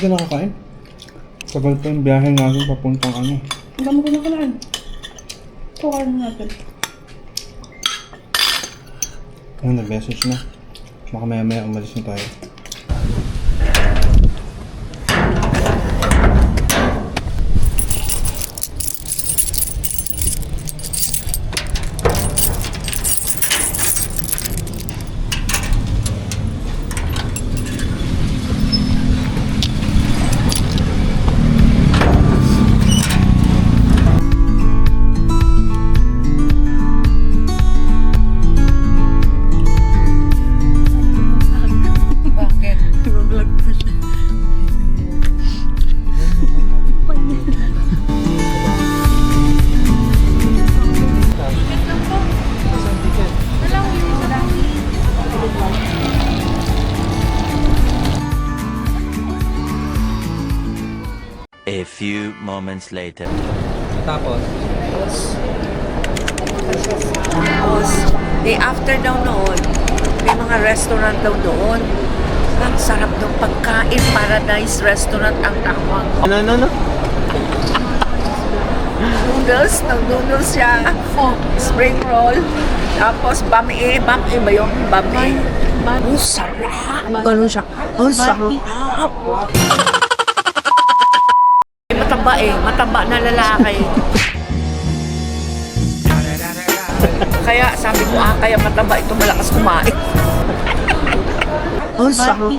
ka nakakain? Tagal pa yung biyahe natin papuntang ano. Ang dami ko na kailangan. Ito, kain natin. Ano, nag-message na. Baka maya-maya umalis na tayo. A few moments later. Tapos, After daw noon, may mga restaurant daw doon. Ang sarap ng pagkain, Paradise Restaurant ang tawag. ano? Noodles siya. Spring roll. Tapos bami ba yung bami? Ang sarap. Ganun siya. Ang sarap. Mataba na lalaki. Kaya sabi ko, kaya mataba ito, malakas kumain. Ang sarap.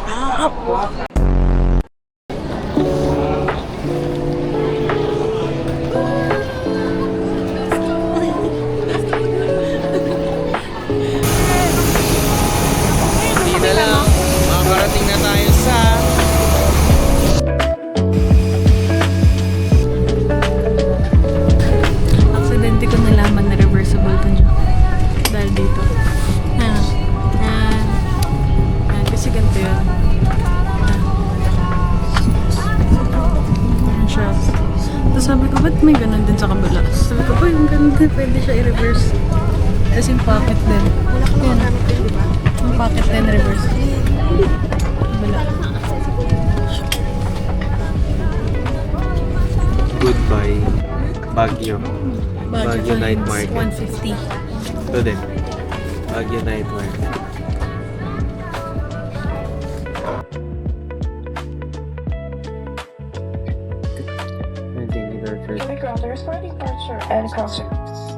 hindi na lang. Makakarating na tayo sa... Aksidente ko nalaman na reversible to niya. Dahil dito. Kasi ganito yun. Ganun siya. Tapos sabi ko, ba't may ganun din sa kabila? Sabi ko, yung ganun din, pwede siya i-reverse. Tapos yung pocket din. Wala ka naman gamit din, di ba? Yung pocket din, reverse. Kabila. Goodbye, Baguio. Baguio Night Hines, Market. 150. Ito din. Baguio Night Market. Thank you, Lord, for departure and concerts.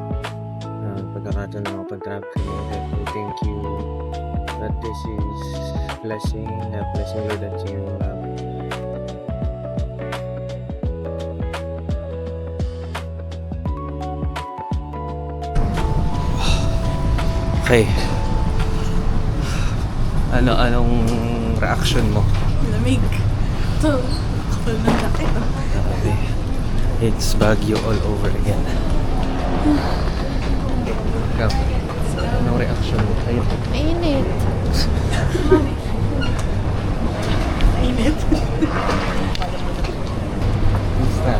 pagkakataon na makapag-travel kami. Thank you that this is blessing, Lord, that you Okay. Anong reaction mo? Lamig. Ito. Kapal ng jacket. Okay. It's Baguio all over again. Ikaw, anong reaction mo? Ayun. Mainit. Mainit. Basta.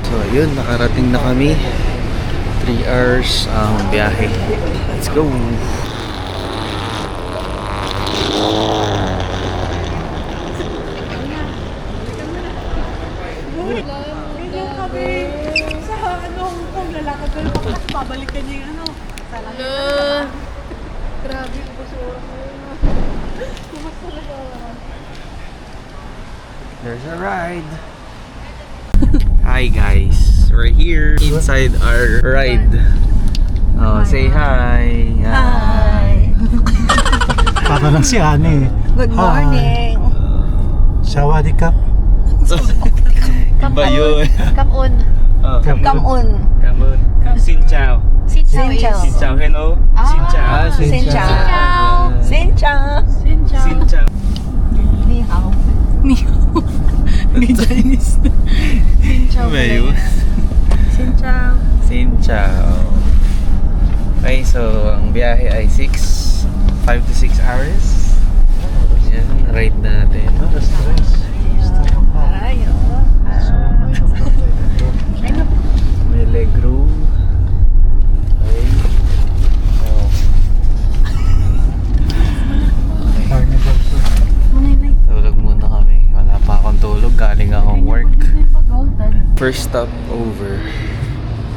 So, ayun. Nakarating na kami. 3 hours ang biyahe. Let's go! Pabalikan niya yung ano. Grabe yung basura mo yun. Kumas talaga. There's a ride. Hi guys, we're here inside our ride. Oh, say hi. Hi. Para lang si Ani. Good morning. Sawadee Kap. Iba yun. Come-on. Oh, Kamun. Kamun. Xin chào. Xin chào. Xin chào, hello. Xin chào. Xin chào. Xin chào. Xin chào. Xin chào. Ni hao. Ni hao. Ni Chinese. Xin chào. Ba yun? Xin chào. Xin chào. Okay, so ang biyahe ay 5 to 6 hours. Yan, ride natin. May leg room. Okay. Oh. Okay. Carnival. first stop over.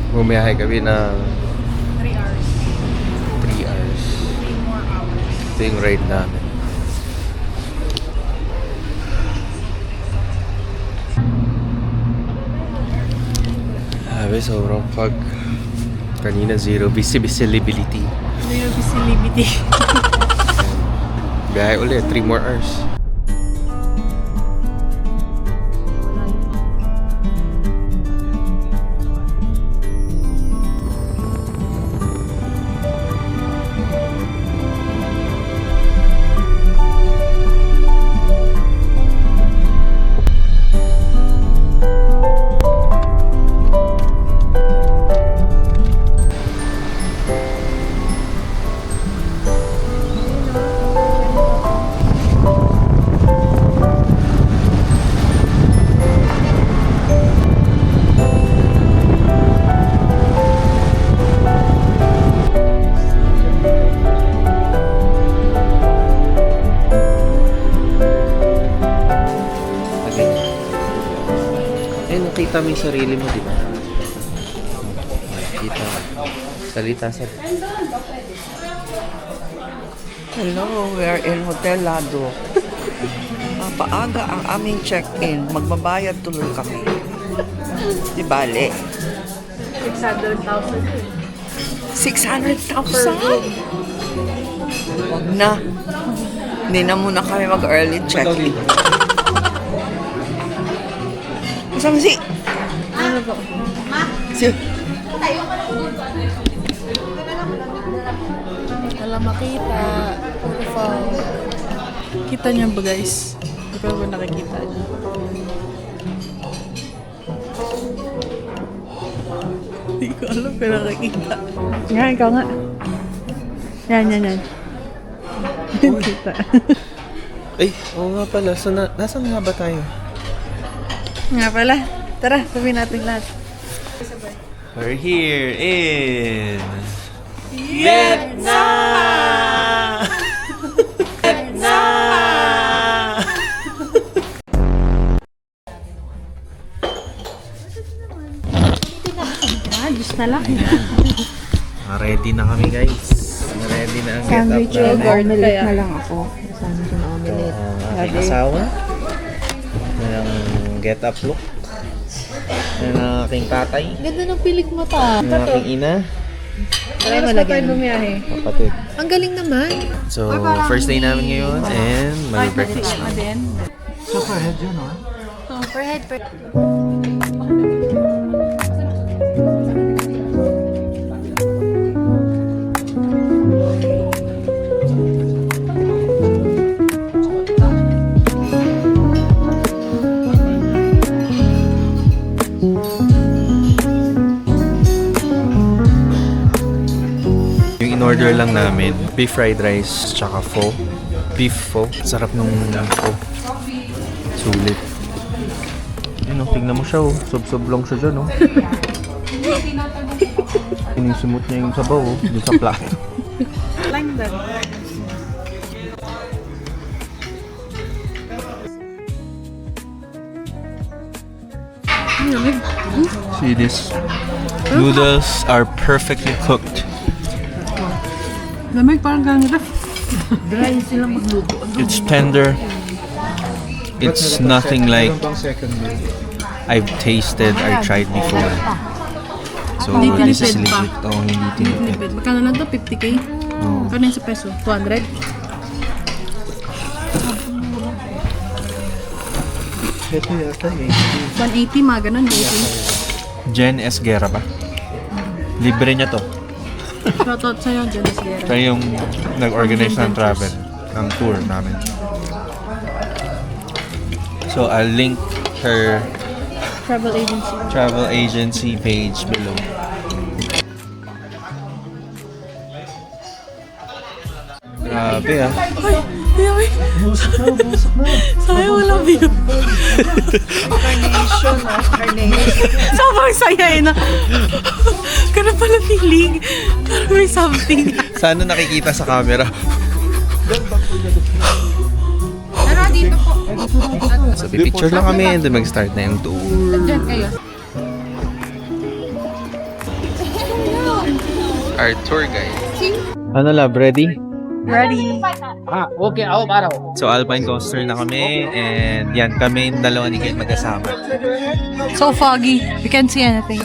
Bumiyahe kami ng 3 hours. 3 hours. 3 more hours. Ito yung ride namin. Sabi, sobrang pag kanina zero visibility. Zero visibility. Biyahe ulit, 3 more hours. Nakita mo yung sarili mo, di ba? Nakita mo. Salita sa... Hello, we are in Hotel Lado. Paaga ang aming check-in. Magbabayad tuloy kami. Di bale. 600,000. 600,000? Huwag na. Hindi na muna kami mag-early check-in. Kasama si... Ano po? Si... Wala makita. Kita niyo ba guys? Hindi ko ba nakikita niyo? Hindi ko alam pero nakikita. Yan, ikaw nga. Yan. Kita. Ay, oo nga pala. So, nasan nga ba tayo? Nga pala. Tara, sabihin natin lahat. We're here in... Vietnam! Vietnam! Diyos na lang. Ready na kami, guys. Ready na ang Sandwich get up and omelette na lang ako. Sandwich and omelette. aking asawa. Yan ang get up look. Yan ang aking tatay. Ganda ng pilik mo ta. Yan ang aking ina. Ay, malagyan. Kapatid. Ang galing naman. So, first day namin ngayon and mag-breakfast na. Super head yun, ha? Oh, per head. Yung in-order lang namin, beef fried rice tsaka pho. Beef pho. Sarap nung pho. Sulit. Yun o, tignan mo siya o. Sob-sob lang siya dyan o. Inisimot niya yung sabaw o. Dun sa plato. Like that. See this? Noodles are perfectly cooked. Lamig parang ganito. It's tender. It's nothing like Second day. I've tasted or tried before. So Hindi this is tinipid pa. legit. Oh, hindi tinipid. Magkano na to? 50k? Oh. Kano yun sa peso? 200? Ito yata, 180, mga ganun, 80. Jen Esguerra ba? Libre niya to. Shoutout sa'yo, Jonas Guerra. Siya yung nag-organize ng travel, ng tour namin. So I'll link her Travel agency. travel agency page below. Grabe ah. Ay, sayang wala view. Carnation, carnation. Sobrang saya eh na. Ganun pala feeling. Parang may something. Sana nakikita sa camera. Tara, dito po. So picture lang kami and then mag-start na yung tour. Diyan kayo. our tour guide. Ano lab, ready? Ready? So Alpine Coaster na kami and yan kami yung dalawa ni Kate magkasama. So foggy. You can't see anything.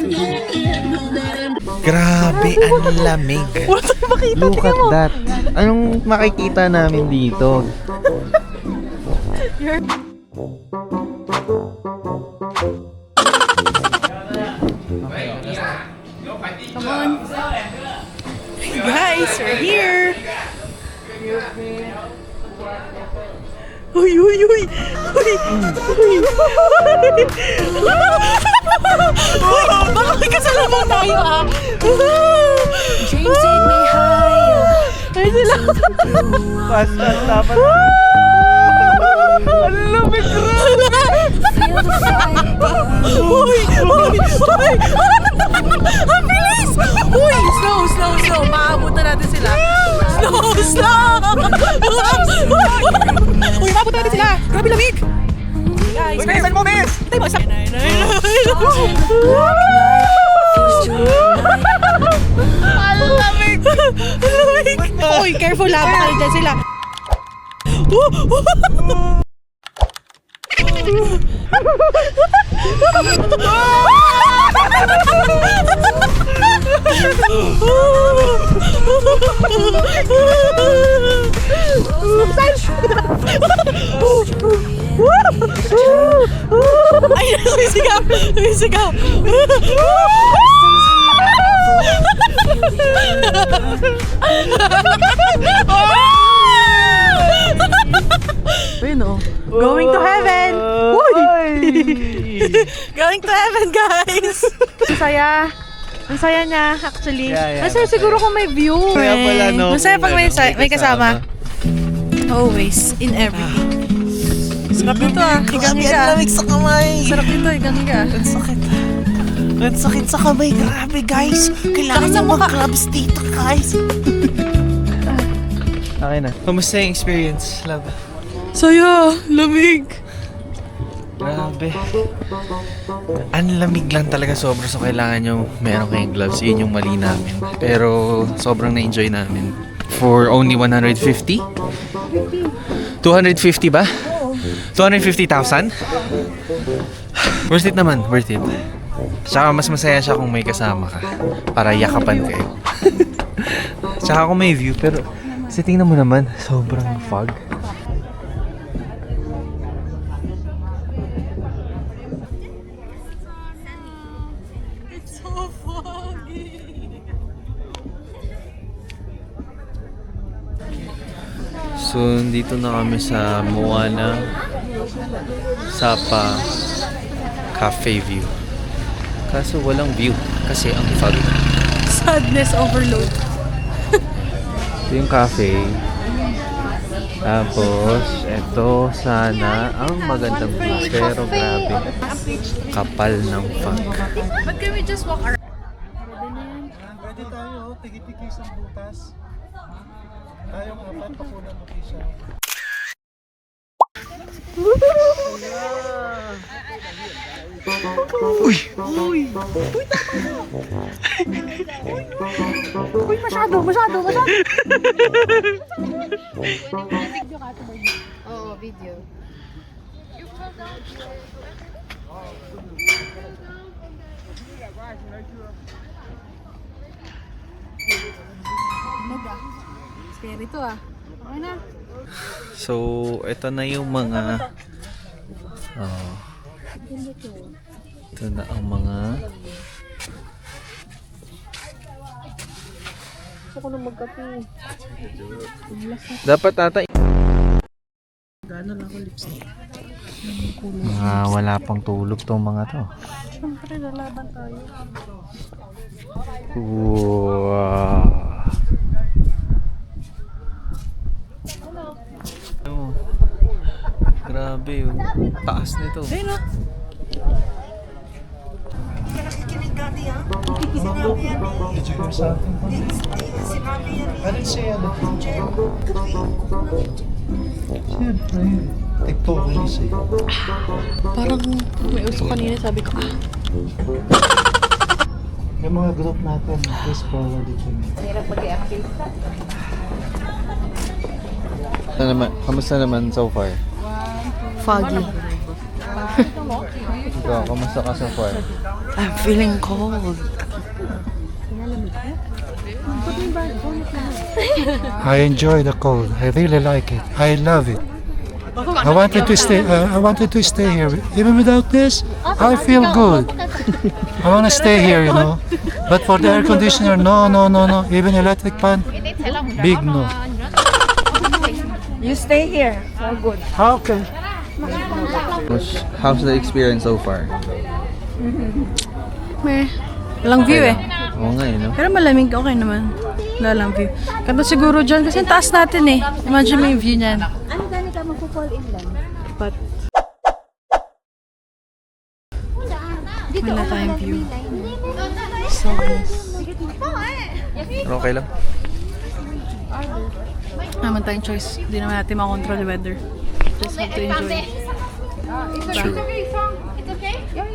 Grabe, ang lamig. Look at that. Anong makikita namin dito? Come on. Guys, we're here. Uy, uy, uy. Uy, uy. Baka may kasalubong tayo, ah. Dreams take me higher. Ay, sila. Pastas dapat. Ang lamig, Uy, uy, uy. Ang bilis. Uy, slow, slow, slow. Maabot na natin sila. Slow, slow. Uy, maabot na natin sila. Grabe lamig. Guys, Uy, bilisan mo, miss! Tay mo, isa. Ang lamig. Uy, careful lang. Baka dyan sila. Ay, lumisigaw! Lumisigaw! Ayun, oh. Going to heaven! Uy! Going to heaven, guys! Ang saya. Ang saya niya, actually. Yeah, Ang saya siguro kung may view. Kaya pala, no? Ang saya pag may, Kung may kasama. Always, in everything. Sarap nito, ah. Higang-higa. sa kamay. Sarap nito, higang-higa. Ang sakit. Ang sakit sa kamay. Grabe, guys. Kailangan Saka sa nyo mukha. mag-clubs dito, guys. Okay na. Kamusta yung experience, love? Saya, lamig. Grabe. Ang lamig lang talaga sobra. So kailangan nyo meron kayong gloves. Yun yung mali namin. Pero sobrang na-enjoy namin. For only 150? 250 ba? 250,000? Worth it naman, worth it. Tsaka mas masaya siya kung may kasama ka. Para yakapan kayo. Tsaka kung may view. Pero kasi tingnan mo naman, sobrang fog. So foggy. So, dito na kami sa Moana Sapa Cafe View. Kaso walang view kasi ang fog. Sadness overload. Ito yung cafe. Tapos, ito sana ang magandang view. Pero grabe, kapal ng fog. But can we just walk around? Pwede tayo, tigi-tigi sa butas. Tayong apat, pakunan mo isa. Uy, masyado. Oo, video. Scary to, ah. Okay na. So, ito na yung mga ito na ang mga Gusto ko na magkape. dapat ata mga wala pang tulog tong mga to. Siyempre, lalaban tayo. Wow. Oh, grabe yung taas nito. Ayun, no? Did you hear something? I didn't say anything. Siyempre, hypocrisy. Parang may uso kanina, sabi ko, Yung mga group natin, please forward it to me. Kamusta naman so far? Foggy. Ikaw, kamusta ka so far? I'm feeling cold. I enjoy the cold. I really like it. I love it. I wanted to stay. I wanted to stay here. Even without this, I feel good. I want to stay here, you know. But for the air conditioner, no. Even electric fan, big no. You stay here. So good. Okay. How's the experience so far? Meh. Walang view eh. Oo nga no? Pero malamig, okay naman. Wala lang view. Kanta siguro dyan kasi ang taas natin eh. Imagine mo yung view niyan. Ano gani ka magpo-fall in lang? But Dito wala tayong view. So, Pero okay lang. Naman tayong choice. Hindi naman natin makontrol yung weather. Just have to enjoy. True.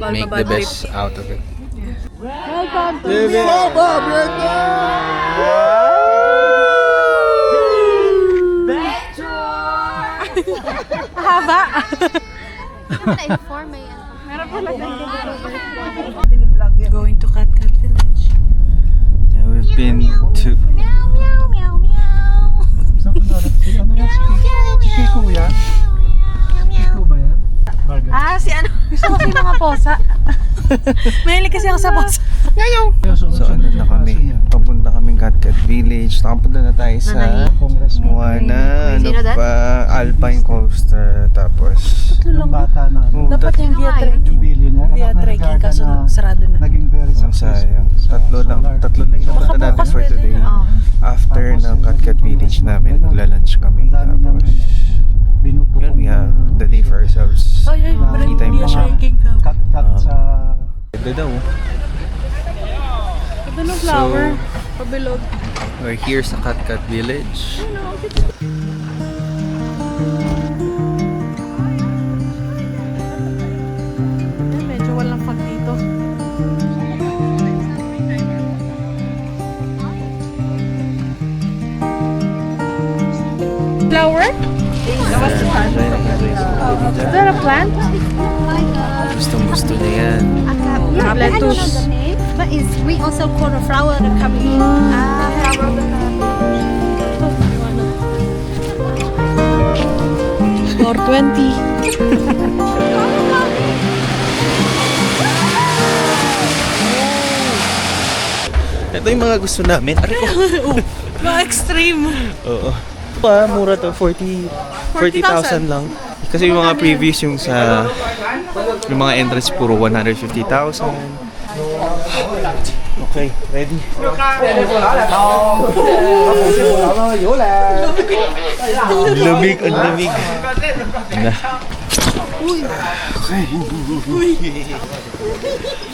Bawal Make pa the bad trip. best out of it. na-inform may Going to Cat Cat Village. Yeah, we've been to... Ano yan? Si Kuya? Ikaw ba yan? Burger. Ah, si ano? Gusto ko yung mga posa. Mahilig kasi ako sa posa. So ano na kami? Papunta kaming Cat Cat Village. Nakapunta na tayo sa Moana, ano Sino that? pa, Alpine Coaster. Tapos... Yung bata na ano, Dapat yung via yung trekking. billionaire. Via anak na trekking Gaga kaso na sarado na. Naging very Ang successful. sayang. Tatlo lang yung napunta natin for today. After ng Cat Cat Village namin, magla-lunch kami. Tapos, yun, we have the day for ourselves. Ay, Free time pa siya. trekking ka. Cut sa... Ganda daw. Ito ng flower. Pabilog. We're here sa Cat Cat Village. Medyo walang fog dito. Flower? Is that a plant? Gustong-gusto niya yan. Lettuce. But is we also call a flower the coming. Flower. 420. Ito yung mga gusto namin. Ari ko. Mga extreme. Oo. Mura to. 40,000 lang. Kasi yung mga previous yung sa... Yung mga entrance puro 150,000. Okay, ready? Lamig, ang lamig. Na.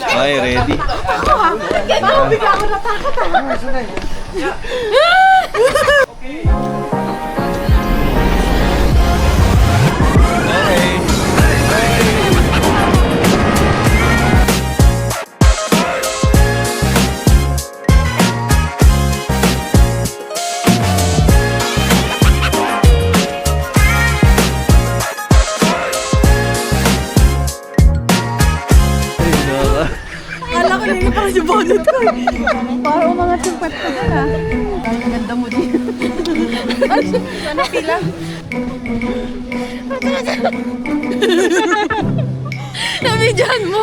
Okay, ready? Kala ko nila parang yung bonnet ko. Parang umangat yung pet ko doon ah. Ang ganda mo din. Sana pila. Nabidyan mo.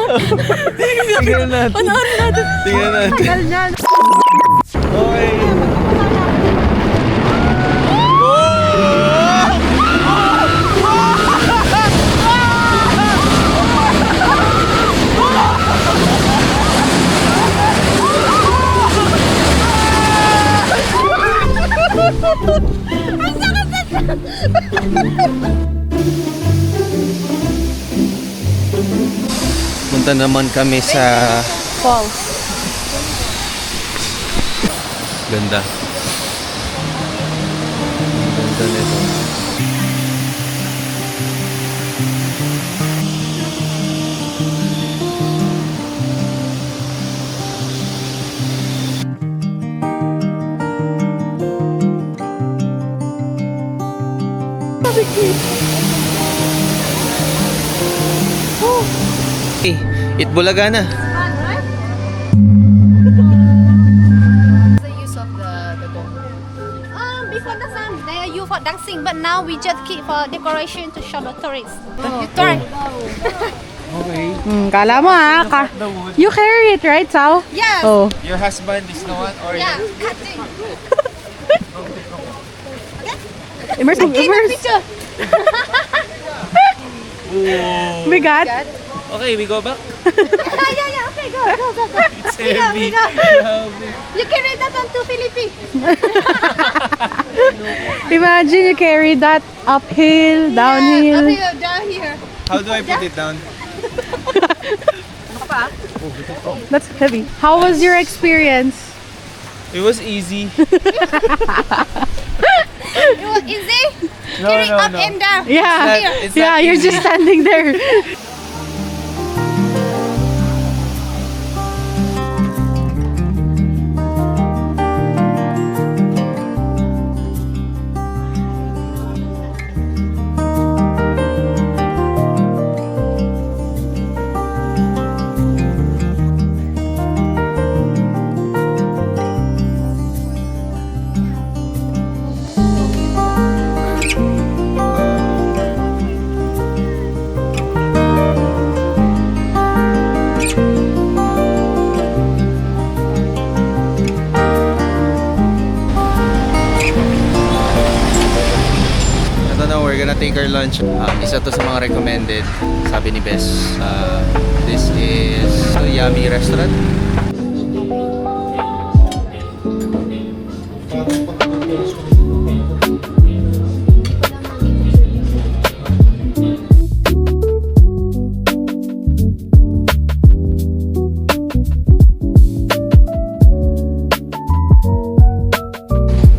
Tingnan natin. Panoorin natin. Tingnan natin. Tagal niyan. Okay. Punta naman kami sa Falls. ganda. Ang ganda nito. Itbulaga na. The use of the gong. Before the sun, they are used for dancing, but now we just keep for decoration to show the tourists. You try. Kala mo You carry it, right, Sao? Yes. Oh. Your husband is the one or Yeah, cutting. Immerse. Picture. Bigat. Okay, we go back. Yeah. Okay, go. It's heavy. You carry that one to Philippines. Imagine you carry that uphill, downhill. Yeah, down here. How do I put it down? That's heavy. How was your experience? It was easy. It was easy. Carry up and down. Yeah. It's not Yeah, you're easy. just standing there. Ito na, we're gonna take our lunch. Isa to sa mga recommended, sabi ni Bess. This is Yummy Restaurant.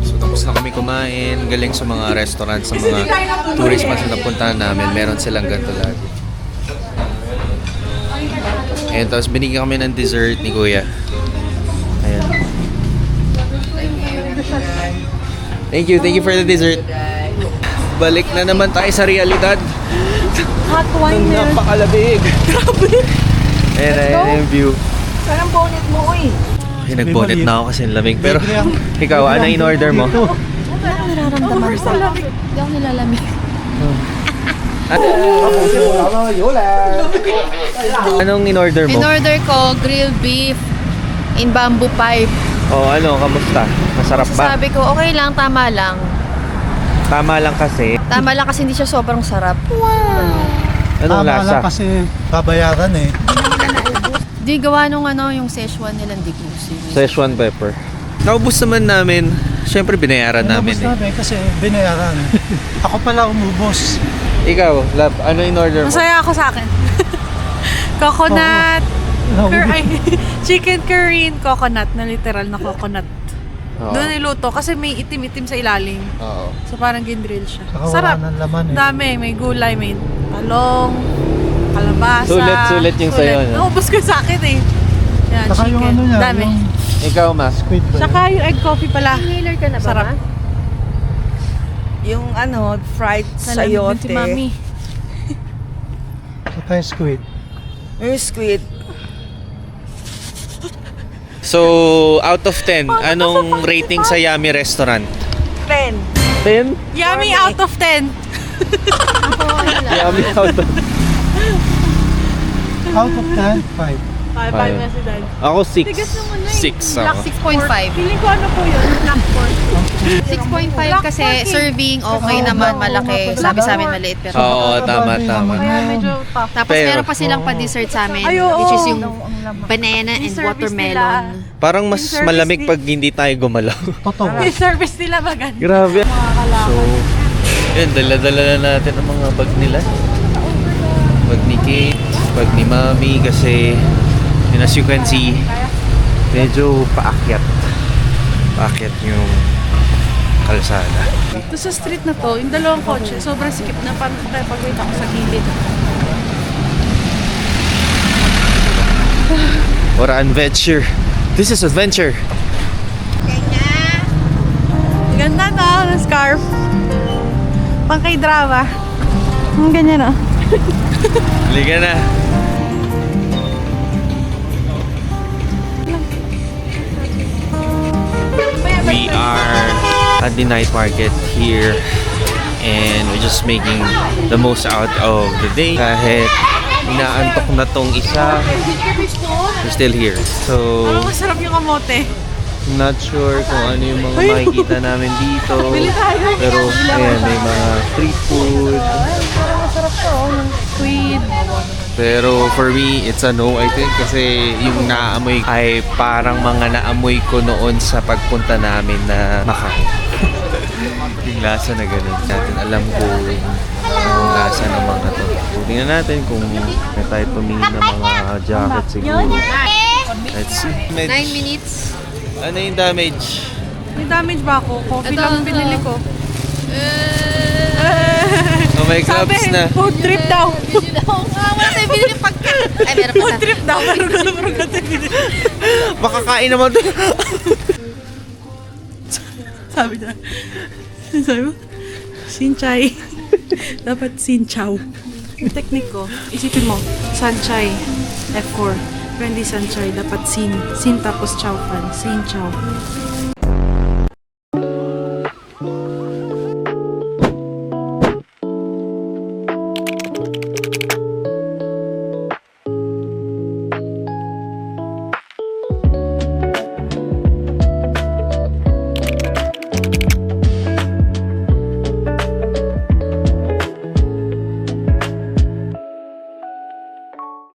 So tapos na kami kumain, galing sa mga restaurant, sa mga tourist spots na napuntahan namin, meron silang ganito lagi. And tapos binigyan kami ng dessert ni Kuya. Ayan. Thank you for the dessert. Balik na naman tayo sa realidad. Hot wine there. Napakalabig. Grabe. Ayan yung view. Parang bonnet mo, uy. Ay, nag-bonnet na ako kasi ang lamig. Pero ikaw, ano in-order mo? Nararamdaman sa Hindi ako nilalamig. Anong in-order mo? In-order ko grilled beef in bamboo pipe. Oh, ano, kamusta? Masarap ba? Sabi ko, okay lang, tama lang. Tama lang kasi. Tama lang kasi hindi siya sobrang sarap. Anong Tama lasa? lang kasi babayaran eh. Di gawa nung yung Szechuan nilang digusi. Szechuan pepper. Naubos naman namin. Siyempre, binayaran namin Inubos namin kasi binayaran. Ako pala umubos. Ikaw, love, ano in-order mo? Masaya ako sa akin. Coconut. Chicken curry and coconut na literal na coconut. Oo. Doon niluto kasi may itim-itim sa ilalim. Oo. So parang gindrill siya. Saka wala Sarap. ng laman eh. Dami. May gulay, may talong, kalabasa. Sulit yung sayo, no? Naubos ko sa akin eh. Yan, Saka yung chicken. ano niya, Dami. yung Ikaw, Mas. squid ba? Saka yung egg coffee pala. Inhaler ka na ba, Sarap. Ma? Yung fried Nalamig din sayote. si Mami. Saka yung squid. Yung squid. So, out of 10, anong rating sa Yummy Restaurant? 10. 10? Yummy out of 10. Yummy out of Out of 10, 5. Five Five. na si Dad. Ako 6. Tigas naman na eh. 6 ako. Black 6.5. Feeling ko ano po yun? Black pork. 6.5 kasi serving okay naman, malaki. Sabi sa amin maliit pero. Oo, tama. Kaya medyo tough. Tapos Pero- meron pa silang pa-dessert sa amin, Ay, oo. which is yung banana and Yung service watermelon. Parang mas Yung service malamig ni- pag hindi tayo gumalaw. Totoo. Yung service nila maganda. Grabe. Makakalakad. So, yun, dala-dala na natin ang mga bag nila. Bag ni Kate, bag ni Mami kasi yun, as you can see, medyo paakyat. Paakyat yung kalsada. Ito sa street na to, yung dalawang kotse, sobrang sikip na parang pag-wait ako sa gilid. Or adventure. This is adventure. Ganda no, ng scarf. Pang kay drama. Ang ganyan oh. Liga na. the night market here. And we're just making the most out of the day. Kahit inaantok na tong isa, we're still here. So, Masarap yung kamote. not sure kung ano yung mga makikita namin dito. Pero, ayan, may mga street food. Squid. Pero for me, it's a no, I think. Kasi yung naamoy ay parang mga naamoy ko noon sa pagpunta namin na Macau. Yung lasa na ganun. Natin alam ko yung lasa ng mga to. So, tingnan natin kung may tayo tumingin ng mga jacket siguro. Let's see. 9 minutes. Ano yung damage? May damage ba ako? Coffee lang binili ko. Oh, may gloves na. Food trip daw. Wala tayo binili pagkain. Ay, meron pa Food trip daw. Pero gano'n binili. Makakain naman to. Sabi niya. Sabi mo? Sinchay. Dapat sinchaw. Yung technique ko, isipin mo, sanchay, F4. Pero hindi sanchay, dapat sin. Sin tapos chow pan. Sinchaw.